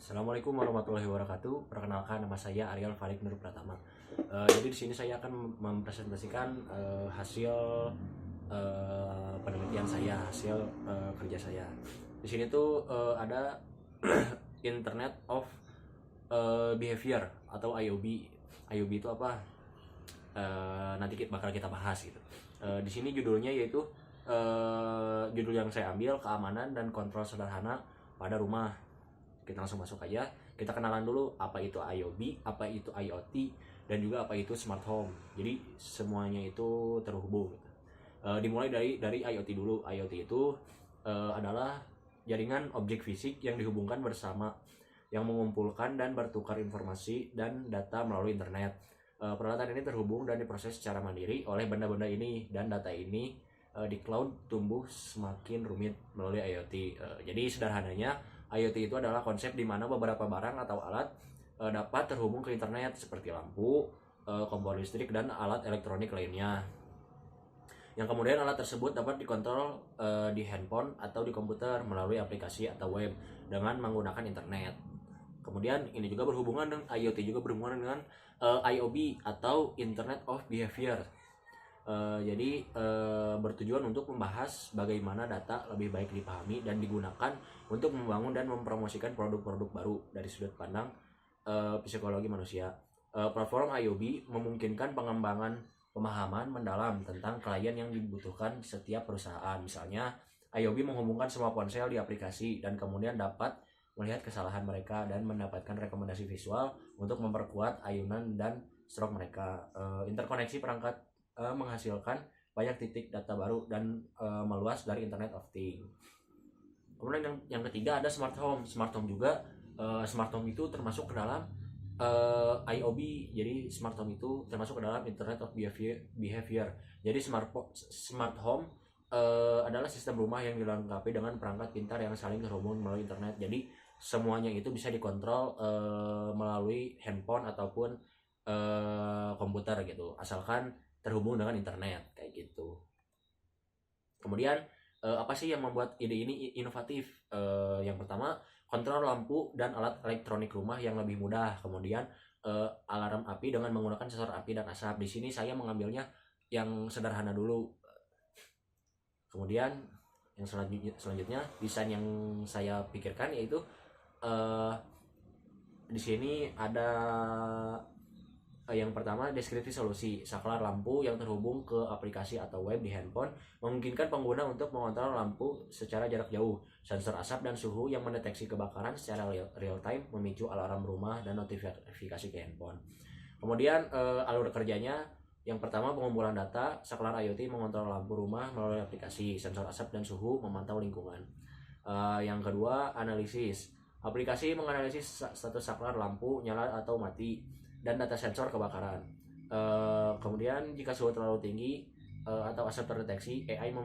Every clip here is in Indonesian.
Assalamualaikum warahmatullahi wabarakatuh. Perkenalkan, nama saya Ariel Farid Nur Pratama. Jadi di sini saya akan mempresentasikan hasil penelitian saya, hasil kerja saya. Di sini tuh ada Internet of Behavior atau IOB. IOB itu apa? Nanti bakal kita bahas gitu. Di sini judulnya yaitu judul yang saya ambil, keamanan dan kontrol sederhana pada rumah. Kita langsung masuk aja. Kita kenalan dulu apa itu IOB, apa itu IoT, dan juga apa itu smart home. Jadi semuanya itu terhubung. Dimulai dari IoT dulu. IoT itu adalah jaringan objek fisik yang dihubungkan bersama, yang mengumpulkan dan bertukar informasi dan data melalui internet. Peralatan ini terhubung dan diproses secara mandiri oleh benda-benda ini, dan data ini di cloud tumbuh semakin rumit melalui IoT. Jadi sederhananya, IoT itu adalah konsep di mana beberapa barang atau alat dapat terhubung ke internet seperti lampu, kompor listrik, dan alat elektronik lainnya. Yang kemudian alat tersebut dapat dikontrol di handphone atau di komputer melalui aplikasi atau web dengan menggunakan internet. Kemudian ini juga berhubungan dengan IoT, juga berhubungan dengan IOB atau Internet of Behavior. Jadi bertujuan untuk membahas bagaimana data lebih baik dipahami dan digunakan untuk membangun dan mempromosikan produk-produk baru dari sudut pandang psikologi manusia. Platform IOB memungkinkan pengembangan pemahaman mendalam tentang klien yang dibutuhkan setiap perusahaan. Misalnya, IOB menghubungkan semua ponsel di aplikasi dan kemudian dapat melihat kesalahan mereka dan mendapatkan rekomendasi visual untuk memperkuat ayunan dan stroke mereka. Interkoneksi perangkat menghasilkan banyak titik data baru dan meluas dari Internet of Things. Kemudian yang ketiga ada smart home. Smart home juga smart home itu termasuk ke dalam IOB. Jadi smart home itu termasuk ke dalam Internet of Behavior. Jadi smart home adalah sistem rumah yang dilengkapi dengan perangkat pintar yang saling terhubung melalui internet. Jadi semuanya itu bisa dikontrol melalui handphone ataupun komputer gitu, asalkan terhubung dengan internet kayak gitu. Kemudian apa sih yang membuat ide ini inovatif? Yang pertama, kontrol lampu dan alat elektronik rumah yang lebih mudah. Kemudian alarm api dengan menggunakan sensor api dan asap. Di sini saya mengambilnya yang sederhana dulu. Kemudian yang selanjutnya desain yang saya pikirkan yaitu di sini ada yang pertama, deskripsi solusi. Saklar lampu yang terhubung ke aplikasi atau web di handphone memungkinkan pengguna untuk mengontrol lampu secara jarak jauh. Sensor asap dan suhu yang mendeteksi kebakaran secara real time memicu alarm rumah dan notifikasi ke handphone. Kemudian alur kerjanya, yang pertama pengumpulan data. Saklar IoT mengontrol lampu rumah melalui aplikasi. Sensor asap dan suhu memantau lingkungan. Yang kedua, analisis. Aplikasi menganalisis status saklar lampu nyala atau mati dan data sensor kebakaran. Kemudian jika suhu terlalu tinggi atau asap terdeteksi, AI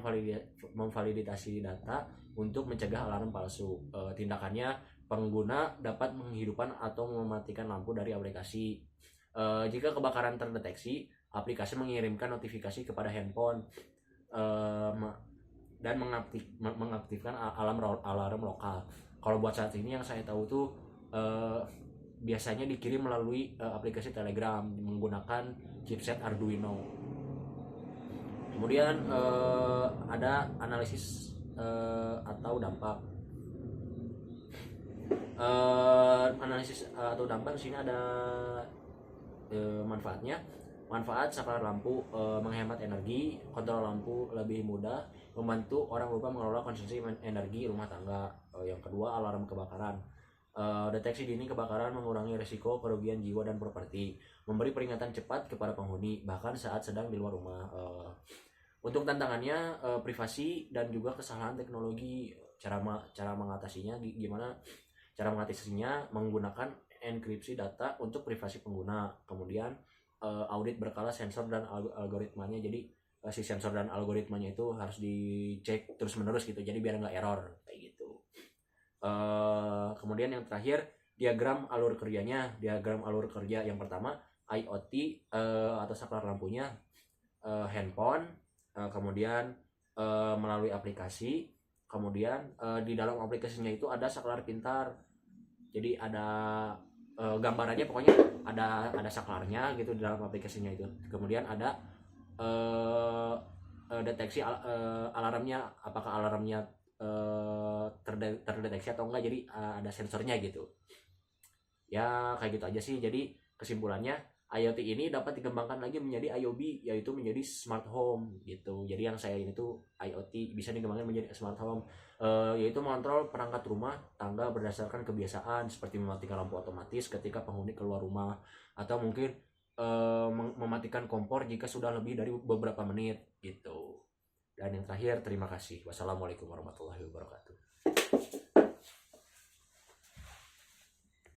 memvalidasi data untuk mencegah alarm palsu. Tindakannya, pengguna dapat menghidupkan atau mematikan lampu dari aplikasi. Jika kebakaran terdeteksi, aplikasi mengirimkan notifikasi kepada handphone dan mengaktifkan alarm lokal. Kalau buat saat ini yang saya tahu tuh biasanya dikirim melalui aplikasi Telegram menggunakan chipset Arduino. Kemudian ada analisis atau dampak. Analisis atau dampak di sini ada manfaatnya. Manfaat saklar lampu menghemat energi, kontrol lampu lebih mudah, membantu orang lupa mengelola konsumsi energi rumah tangga. Yang kedua, alarm kebakaran. Deteksi dini kebakaran mengurangi risiko kerugian jiwa dan properti, memberi peringatan cepat kepada penghuni bahkan saat sedang di luar rumah. Untuk tantangannya, privasi dan juga kesalahan teknologi. Cara mengatasinya gimana? Cara mengatasinya menggunakan enkripsi data untuk privasi pengguna. Kemudian audit berkala sensor dan algoritmanya. Jadi si sensor dan algoritmanya itu harus dicek terus menerus gitu, jadi biar nggak error kayak gitu. Kemudian yang terakhir, diagram alur kerjanya. Diagram alur kerja yang pertama, IoT atau saklar lampunya handphone, kemudian melalui aplikasi. Kemudian di dalam aplikasinya itu ada saklar pintar. Jadi ada gambarannya, pokoknya ada saklarnya gitu di dalam aplikasinya itu. Kemudian ada eh, deteksi alarmnya, apakah alarmnya terdeteksi atau enggak. Jadi ada sensornya gitu. Ya kayak gitu aja sih. Jadi kesimpulannya, IoT ini dapat dikembangkan lagi menjadi IoB, yaitu menjadi smart home gitu. Jadi yang saya ini tuh IoT bisa dikembangkan menjadi smart home, yaitu mengontrol perangkat rumah tangga berdasarkan kebiasaan, seperti mematikan lampu otomatis ketika penghuni keluar rumah, atau mungkin mematikan kompor jika sudah lebih dari beberapa menit gitu. Dan yang terakhir, terima kasih. Wassalamualaikum warahmatullahi wabarakatuh.